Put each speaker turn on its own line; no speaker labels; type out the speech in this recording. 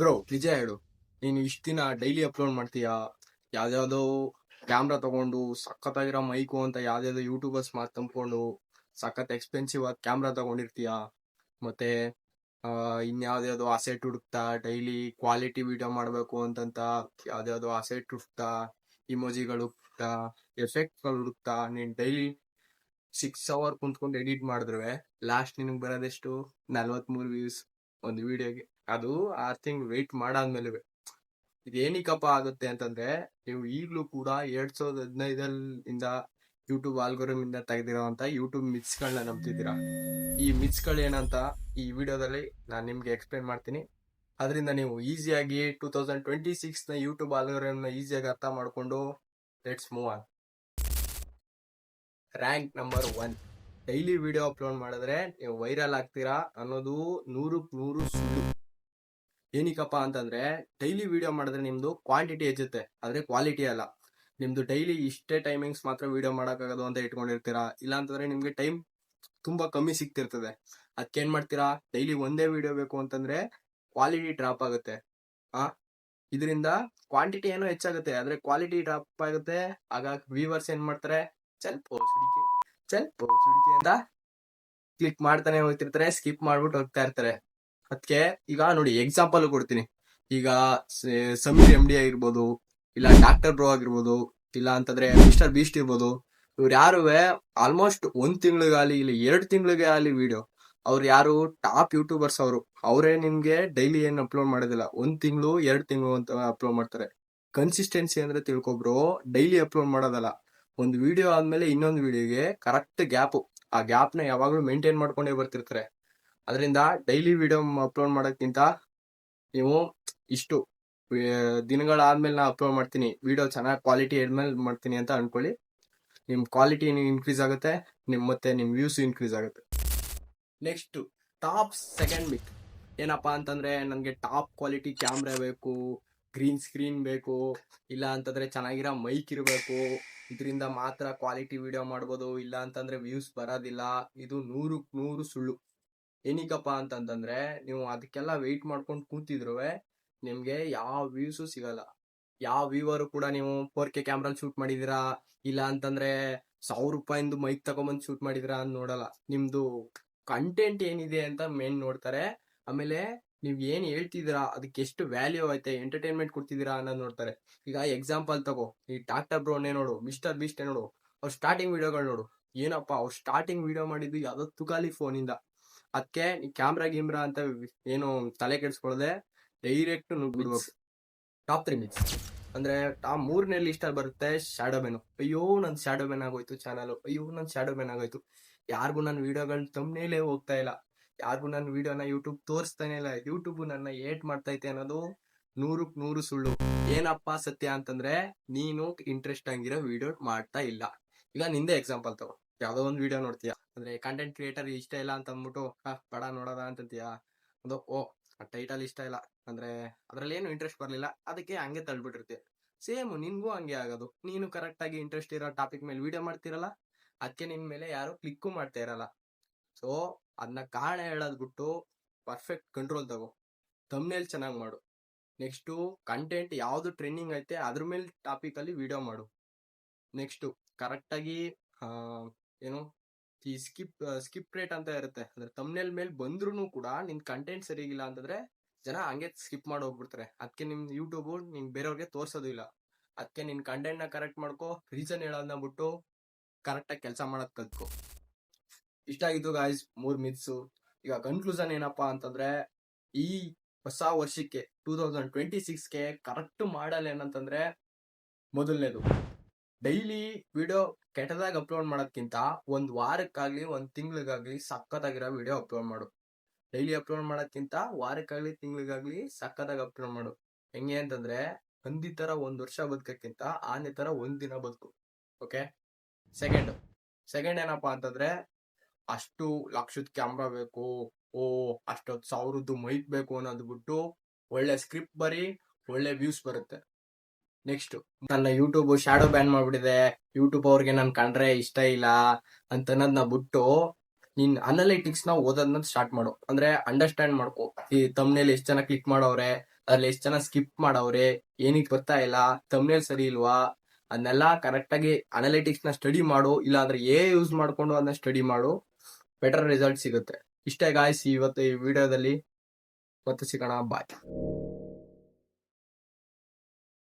Bro ನಿಜ ಹೇಳು, ನೀನು ಇಷ್ಟ ದಿನ ಡೈಲಿ ಅಪ್ಲೋಡ್ ಮಾಡ್ತೀಯಾ? ಯಾವ್ದಾವ್ದೋ ಕ್ಯಾಮ್ರಾ ತಗೊಂಡು ಸಖತ್ತಾಗಿರೋ ಮೈಕು ಅಂತ ಯಾವ್ದಾವ್ದೋ ಯೂಟ್ಯೂಬರ್ಸ್ ಮಾತು ತಂದ್ಕೊಂಡು ಸಖತ್ ಎಕ್ಸ್ಪೆನ್ಸಿವ್ ಆದ ಕ್ಯಾಮ್ರಾ ತಗೊಂಡಿರ್ತೀಯಾ? ಮತ್ತೆ ಇನ್ಯಾವ್ದ್ಯಾವ್ದೋ ಅಸೆಟ್ ಹುಡುಕ್ತಾ ಡೈಲಿ ಕ್ವಾಲಿಟಿ ವಿಡಿಯೋ ಮಾಡಬೇಕು ಅಂತಂತ ಯಾವ್ದ್ಯಾವ್ದೋ ಅಸೆಟ್ ಹುಡುಕ್ತಾ, ಇಮೋಜಿಗಳು ಹುಡುಕ್ತಾ, ಎಫೆಕ್ಟ್ಗಳು ಹುಡುಕ್ತಾ ನೀನ್ ಡೈಲಿ 6 ಅವರ್ ಕುಂತ್ಕೊಂಡು ಎಡಿಟ್ ಮಾಡಿದ್ರೆ ಲಾಸ್ಟ್ ನಿನಗೆ ಬರೋದೆಷ್ಟು? 43 ವ್ಯೂಸ್ ಒಂದು ವಿಡಿಯೋಗೆ. ಅದು 6 ತಿಂಗಳು ವೆಯ್ಟ್ ಮಾಡಾದ್ಮೇಲೆ ಇದೇನಿಕಪ್ಪ ಆಗುತ್ತೆ ಅಂತಂದ್ರೆ, ನೀವು ಈಗಲೂ ಕೂಡ 2015 ಯೂಟ್ಯೂಬ್ ಆಲ್ಗೋರಿಥಮ್ ಇಂದ ತೆಗೆದಿರೋಂತ ಯೂಟ್ಯೂಬ್ ಮಿತ್ಸ್ಗಳನ್ನ ನಂಬ್ತಿದ್ದೀರಾ. ಈ ಮಿತ್ಸ್ಗಳು ಏನಂತ ಈ ವಿಡಿಯೋದಲ್ಲಿ ನಾನು ನಿಮ್ಗೆ ಎಕ್ಸ್ಪ್ಲೈನ್ ಮಾಡ್ತೀನಿ. ಅದರಿಂದ ನೀವು ಈಸಿಯಾಗಿ 2026 ಯೂಟ್ಯೂಬ್ ಆಲ್ಗೋರಿಥಮ್ ಈಸಿಯಾಗಿ ಅರ್ಥ ಮಾಡ್ಕೊಂಡು let's move on. Rank number 1, daily video upload ಮಾಡಿದ್ರೆ ನೀವು ವೈರಲ್ ಆಗ್ತೀರಾ ಅನ್ನೋದು 100% ಸುಳ್ಳು. ಏನಿಕಪ್ಪ ಅಂತಂದ್ರೆ, ಡೈಲಿ ವಿಡಿಯೋ ಮಾಡಿದ್ರೆ ನಿಮ್ದು ಕ್ವಾಂಟಿಟಿ ಹೆಚ್ಚುತ್ತೆ, ಆದ್ರೆ ಕ್ವಾಲಿಟಿ ಅಲ್ಲ. ನಿಮ್ದು ಡೈಲಿ ಇಷ್ಟೇ ಟೈಮಿಂಗ್ಸ್ ಮಾತ್ರ ವಿಡಿಯೋ ಮಾಡೋಕ್ಕಾಗೋದು ಅಂತ ಇಟ್ಕೊಂಡಿರ್ತೀರಾ. ಇಲ್ಲ ಅಂತಂದ್ರೆ ನಿಮ್ಗೆ ಟೈಮ್ ತುಂಬಾ ಕಮ್ಮಿ ಸಿಗ್ತಿರ್ತದೆ. ಅದಕ್ಕೇನ್ ಮಾಡ್ತೀರಾ, ಡೈಲಿ ಒಂದೇ ವಿಡಿಯೋ ಬೇಕು ಅಂತಂದ್ರೆ ಕ್ವಾಲಿಟಿ ಡ್ರಾಪ್ ಆಗುತ್ತೆ. ಇದರಿಂದ ಕ್ವಾಂಟಿಟಿ ಏನೋ ಹೆಚ್ಚಾಗುತ್ತೆ, ಆದ್ರೆ ಕ್ವಾಲಿಟಿ ಡ್ರಾಪ್ ಆಗುತ್ತೆ. ಆಗ ವ್ಯೂವರ್ಸ್ ಏನ್ ಮಾಡ್ತಾರೆ, ಚಲ್ ಸುಡಿಕೆ ಅಂತ ಕ್ಲಿಕ್ ಮಾಡ್ತಾನೆ ಹೋಗ್ತಿರ್ತಾರೆ, ಸ್ಕಿಪ್ ಮಾಡ್ಬಿಟ್ಟು ಹೋಗ್ತಾ ಇರ್ತಾರೆ. ಅದಕ್ಕೆ ಈಗ ನೋಡಿ ಎಕ್ಸಾಂಪಲ್ ಕೊಡ್ತೀನಿ. ಈಗ ಸಮೀರ್ MD ಆಗಿರ್ಬೋದು, ಇಲ್ಲ ಡಾಕ್ಟರ್ ಬ್ರೋ ಆಗಿರ್ಬೋದು, ಇಲ್ಲ ಅಂತಂದ್ರೆ ಮಿಸ್ಟರ್ ಬೀಸ್ಟ್ ಇರ್ಬೋದು. ಇವ್ರು ಯಾರುವೆ ಆಲ್ಮೋಸ್ಟ್ 1 ತಿಂಗಳಿಗಾಲಿ ಇಲ್ಲ 2 ತಿಂಗಳಿಗೆ ಆಗಲಿ ವಿಡಿಯೋ, ಅವ್ರು ಯಾರು ಟಾಪ್ ಯೂಟ್ಯೂಬರ್ಸ್ ಅವರೇ ನಿಮ್ಗೆ ಡೈಲಿ ಏನ್ ಅಪ್ಲೋಡ್ ಮಾಡೋದಿಲ್ಲ, 1 ತಿಂಗಳು 2 ತಿಂಗಳು ಅಂತ ಅಪ್ಲೋಡ್ ಮಾಡ್ತಾರೆ. ಕನ್ಸಿಸ್ಟೆನ್ಸಿ ಅಂದ್ರೆ ತಿಳ್ಕೊಬ್ರು, ಡೈಲಿ ಅಪ್ಲೋಡ್ ಮಾಡೋದಲ್ಲ. ಒಂದು ವಿಡಿಯೋ ಆದ್ಮೇಲೆ ಇನ್ನೊಂದು ವಿಡಿಯೋಗೆ ಕರೆಕ್ಟ್ ಗ್ಯಾಪ್, ಆ ಗ್ಯಾಪ್ ನ ಯಾವಾಗ್ಲೂ ಮೇಂಟೈನ್ ಮಾಡ್ಕೊಂಡೇ ಬರ್ತಿರ್ತಾರೆ. ಅದರಿಂದ ಡೈಲಿ ವಿಡಿಯೋ ಅಪ್ಲೋಡ್ ಮಾಡೋಕ್ಕಿಂತ ನೀವು ಇಷ್ಟು ದಿನಗಳಾದ್ಮೇಲೆ ನಾ ಅಪ್ಲೋಡ್ ಮಾಡ್ತೀನಿ, ವಿಡಿಯೋ ಚೆನ್ನಾಗಿ ಕ್ವಾಲಿಟಿ ಆದ್ಮೇಲೆ ಮಾಡ್ತೀನಿ ಅಂತ ಅನ್ಕೊಳ್ಳಿ. ನಿಮ್ ಕ್ವಾಲಿಟಿ ಇನ್ಕ್ರೀಸ್ ಆಗುತ್ತೆ, ಮತ್ತೆ ನಿಮ್ ವ್ಯೂಸ್ ಇನ್ಕ್ರೀಸ್ ಆಗುತ್ತೆ. ನೆಕ್ಸ್ಟ್ ಟಾಪ್ ಸೆಕೆಂಡ್ ಮಿತ್ ಏನಪ್ಪಾ ಅಂತಂದ್ರೆ, ನನ್ಗೆ ಟಾಪ್ ಕ್ವಾಲಿಟಿ ಕ್ಯಾಮ್ರಾ ಬೇಕು, ಗ್ರೀನ್ ಸ್ಕ್ರೀನ್ ಬೇಕು, ಇಲ್ಲ ಅಂತಂದ್ರೆ ಚೆನ್ನಾಗಿರೋ ಮೈಕ್ ಇರಬೇಕು, ಇದರಿಂದ ಮಾತ್ರ ಕ್ವಾಲಿಟಿ ವಿಡಿಯೋ ಮಾಡ್ಬೋದು, ಇಲ್ಲ ಅಂತಂದ್ರೆ ವ್ಯೂಸ್ ಬರೋದಿಲ್ಲ. ಇದು 100% ಸುಳ್ಳು. ಏನಿಕಪ್ಪ ಅಂತಂದ್ರೆ, ನೀವು ಅದಕ್ಕೆಲ್ಲ ವೆಯ್ಟ್ ಮಾಡ್ಕೊಂಡು ಕೂತಿದ್ರು ನಿಮ್ಗೆ ಯಾವ ವ್ಯೂಸು ಸಿಗಲ್ಲ. ಯಾವ ವ್ಯೂವರು ಕೂಡ ನೀವು 4K ಕ್ಯಾಮ್ರಲ್ಲಿ ಶೂಟ್ ಮಾಡಿದೀರಾ, ಇಲ್ಲ ಅಂತಂದ್ರೆ 1000 ರೂಪಾಯಿಂದು ಮೈಕ್ ತಗೊಂಬಂದು ಶೂಟ್ ಮಾಡಿದಿರಾ ಅಂತ ನೋಡಲ್ಲ. ನಿಮ್ದು ಕಂಟೆಂಟ್ ಏನಿದೆ ಅಂತ ಮೇನ್ ನೋಡ್ತಾರೆ. ಆಮೇಲೆ ನೀವ್ ಏನ್ ಹೇಳ್ತಿದ್ದೀರಾ, ಅದಕ್ಕೆ ಎಷ್ಟು ವ್ಯಾಲ್ಯೂ ಐತೆ, ಎಂಟರ್ಟೈನ್ಮೆಂಟ್ ಕೊಡ್ತಿದ್ದೀರಾ ಅನ್ನೋದು ನೋಡ್ತಾರೆ. ಈಗ ಎಕ್ಸಾಂಪಲ್ ತಗೋ, ಈ ಡಾಕ್ಟರ್ ಬ್ರೋನೇ ನೋಡು, ಮಿಸ್ಟರ್ ಬೀಸ್ಟೇ ನೋಡು, ಅವ್ರ ಸ್ಟಾರ್ಟಿಂಗ್ ವಿಡಿಯೋಗಳು ನೋಡು. ಏನಪ್ಪಾ ಅವ್ರು ಸ್ಟಾರ್ಟಿಂಗ್ ವಿಡಿಯೋ ಮಾಡಿದ್ದು ಯಾವ್ದೋ ತುಕಾಲಿ ಫೋನಿಂದ. ಅದಕ್ಕೆ ಈ ಕ್ಯಾಮ್ರಾ ಅಂತ ಏನು ತಲೆ ಕೆಡಿಸ್ಕೊಳ್ಳದೆ ಡೈರೆಕ್ಟ್ ನುಗ್ಬಿಡ್ಬೇಕು. ಟಾಪ್ 3 ಮಿತ್ಸ್ ಅಂದ್ರೆ ಟಾಪ್ 3ನೇ ಲಿಸ್ಟ್ ಅಲ್ಲಿ ಬರುತ್ತೆ ಶಾಡೋ ಮ್ಯಾನ್. ಅಯ್ಯೋ ನನ್ ಶಾಡೋ ಮ್ಯಾನ್ ಆಗೋಯ್ತು ಚಾನಲ್, ಅಯ್ಯೋ ನನ್ ಶಾಡೋ ಮ್ಯಾನ್ ಆಗೋಯ್ತು. ಯಾರಿಗೂ ನನ್ನ ವಿಡಿಯೋಗಳು ತಮ್ಮನೇಲೇ ಹೋಗ್ತಾ ಇಲ್ಲ, ಯಾರಿಗೂ ನನ್ನ ವಿಡಿಯೋನ ಯೂಟ್ಯೂಬ್ ತೋರಿಸ್ತಾನೆ ಇಲ್ಲ, ಯೂಟ್ಯೂಬ್ ನನ್ನ ಏಟ್ ಮಾಡ್ತೈತೆ ಅನ್ನೋದು 100% ಸುಳ್ಳು. ಏನಪ್ಪಾ ಸತ್ಯ ಅಂತಂದ್ರೆ, ನೀನು ಇಂಟ್ರೆಸ್ಟ್ ಆಗಿರೋ ವಿಡಿಯೋ ಮಾಡ್ತಾ ಇಲ್ಲ. ಈಗ ನಿಂದೆ ಎಕ್ಸಾಂಪಲ್ ತಗೋ, ಯಾವ್ದೋ ಒಂದು ವಿಡಿಯೋ ನೋಡ್ತೀಯಾ, ಅಂದ್ರೆ ಕಂಟೆಂಟ್ ಕ್ರಿಯೇಟರ್ ಇಷ್ಟ ಇಲ್ಲ ಅಂತ ಅಂದ್ಬಿಟ್ಟು ಬಡ ನೋಡೋದ ಅಂತಂತೀಯಾ. ಅದು ಟೈಟಲ್ ಇಷ್ಟ ಇಲ್ಲ ಅಂದ್ರೆ ಅದ್ರಲ್ಲಿ ಏನು ಇಂಟ್ರೆಸ್ಟ್ ಬರ್ಲಿಲ್ಲ, ಅದಕ್ಕೆ ಹಂಗೆ ತಳ್ಬಿಟ್ಟಿರ್ತೀಯ. ಸೇಮ್ ನಿನ್ಗೂ ಹಂಗೆ ಆಗೋದು. ನೀನು ಕರೆಕ್ಟ್ ಆಗಿ ಇಂಟ್ರೆಸ್ಟ್ ಇರೋ ಟಾಪಿಕ್ ಮೇಲೆ ವಿಡಿಯೋ ಮಾಡ್ತಿರಲ್ಲ, ಅದಕ್ಕೆ ನಿನ್ ಮೇಲೆ ಯಾರು ಕ್ಲಿಕ್ಕು ಮಾಡ್ತಾ ಇರಲ್ಲ. ಸೊ ಅದನ್ನ ಕಾರಣ ಹೇಳೋದ್ ಬಿಟ್ಟು ಪರ್ಫೆಕ್ಟ್ ಕಂಟ್ರೋಲ್ ತಗೋ, ಥಂಬ್ನೇಲ್ ಚೆನ್ನಾಗಿ ಮಾಡು. ನೆಕ್ಸ್ಟು ಕಂಟೆಂಟ್ ಯಾವ್ದು ಟ್ರೆಂಡಿಂಗ್ ಐತೆ ಅದ್ರ ಮೇಲೆ ಟಾಪಿಕ್ ಅಲ್ಲಿ ವಿಡಿಯೋ ಮಾಡು. ನೆಕ್ಸ್ಟು ಕರೆಕ್ಟಾಗಿ ಏನು ಈ ಸ್ಕಿಪ್ ರೇಟ್ ಅಂತ ಇರುತ್ತೆ, ಅಂದ್ರೆ ಥಂಬ್ನೇಲ್ ಮೇಲೆ ಬಂದ್ರೂ ಕೂಡ ನಿನ್ ಕಂಟೆಂಟ್ ಸರಿಗಿಲ್ಲ ಅಂತಂದ್ರೆ ಜನ ಹಂಗೆ ಸ್ಕಿಪ್ ಮಾಡಿ ಹೋಗ್ಬಿಡ್ತಾರೆ. ಅದಕ್ಕೆ ನಿಮ್ ಯೂಟ್ಯೂಬ್ ನಿನ್ ಬೇರೆಯವ್ರಿಗೆ ತೋರ್ಸೋದು ಇಲ್ಲ. ಅದಕ್ಕೆ ನಿನ್ ಕಂಟೆಂಟ್ ನ ಕರೆಕ್ಟ್ ಮಾಡ್ಕೋ, ರೀಸನ್ ಹೇಳೋದನ್ನ ಬಿಟ್ಟು ಕರೆಕ್ಟಾಗಿ ಕೆಲಸ ಮಾಡೋದ್ ಕಲ್ತ್ಕೋ. ಇಷ್ಟ ಆಗಿದ್ದು ಗಾಯ್ಸ್ 3 ಮಿತ್ಸು. ಈಗ ಕನ್ಕ್ಲೂಷನ್ ಏನಪ್ಪಾ ಅಂತಂದ್ರೆ, ಈ ಹೊಸ ವರ್ಷಕ್ಕೆ 2026ಗೆ ಕರೆಕ್ಟ್ ಮಾಡಲ್ ಏನಂತಂದ್ರೆ, ಮೊದಲನೇದು ಡೈಲಿ ವಿಡಿಯೋ ಕೆಟ್ಟದಾಗಿ ಅಪ್ಲೋಡ್ ಮಾಡೋದ್ಕಿಂತ 1 ವಾರಕ್ಕಾಗ್ಲಿ 1 ತಿಂಗಳಿಗಾಗ್ಲಿ ಸಖತ್ತಾಗಿರೋ ವಿಡಿಯೋ ಅಪ್ಲೋಡ್ ಮಾಡು. ಡೈಲಿ ಅಪ್ಲೋಡ್ ಮಾಡೋದ್ಕಿಂತ ವಾರಕ್ಕಾಗ್ಲಿ ತಿಂಗಳಿಗಾಗ್ಲಿ ಸಖತ್ತಾಗಿ ಅಪ್ಲೋಡ್ ಮಾಡು. ಹೆಂಗೆ ಅಂತಂದ್ರೆ, ಹಂದಿ ತರ 1 ವರ್ಷ ಬದುಕಕ್ಕಿಂತ ಆನೆ ತರ 1 ದಿನ ಬದುಕು. ಓಕೆ. ಸೆಕೆಂಡ್ ಏನಪ್ಪಾ ಅಂತಂದ್ರೆ, ಅಷ್ಟು ಲಕ್ಷದ ಕ್ಯಾಮ್ರಾ ಬೇಕು, ಅಷ್ಟೊಂದು 1000ದ್ದು ಮೈಕ್ ಬೇಕು ಅನ್ನೋದು ಬಿಟ್ಟು ಒಳ್ಳೆ ಸ್ಕ್ರಿಪ್ಟ್ ಬರೀ, ಒಳ್ಳೆ ವ್ಯೂಸ್ ಬರುತ್ತೆ. ನೆಕ್ಸ್ಟ್, ನನ್ನ ಯೂಟ್ಯೂಬ್ ಶಾಡೋ ಬ್ಯಾನ್ ಮಾಡ್ಬಿಟ್ಟಿದೆ, ಯೂಟ್ಯೂಬ್ ಅವ್ರಿಗೆ ನನ್ ಕಂಡ್ರೆ ಇಷ್ಟ ಇಲ್ಲ ಅಂತ ಅನ್ನೋದನ್ನ ಬಿಟ್ಟು ನೀನ್ ಅನಾಲಿಟಿಕ್ಸ್ ನ ಓದೋದನ್ನ ಸ್ಟಾರ್ಟ್ ಮಾಡು. ಅಂದ್ರೆ ಅಂಡರ್ಸ್ಟ್ಯಾಂಡ್ ಮಾಡ್ಕೋ, ಈ ತಮ್ನೇಲಿ ಎಷ್ಟು ಜನ ಕ್ಲಿಕ್ ಮಾಡೋರೆ, ಅದ್ರಲ್ಲಿ ಎಷ್ಟು ಜನ ಸ್ಕಿಪ್ ಮಾಡವ್ರೆ, ಏನಕ್ಕೆ ಬರ್ತಾ ಇಲ್ಲ, ತಮ್ನೇಲ್ ಸರಿ ಇಲ್ವಾ, ಅದನ್ನೆಲ್ಲ ಕರೆಕ್ಟ್ ಆಗಿ ಅನಾಲಿಟಿಕ್ಸ್ ನ ಸ್ಟಡಿ ಮಾಡು, ಇಲ್ಲ ಅಂದ್ರೆ ಯೂಸ್ ಮಾಡ್ಕೊಂಡು ಅದನ್ನ ಸ್ಟಡಿ ಮಾಡು, ಬೆಟರ್ ರಿಸಲ್ಟ್ ಸಿಗುತ್ತೆ. ಇಷ್ಟೇ ಗಾಯ್ಸ್ ಇವತ್ತು ಈ ವಿಡಿಯೋದಲ್ಲಿ, ಮತ್ತೆ ಸಿಗೋಣ, ಬಾಯ್.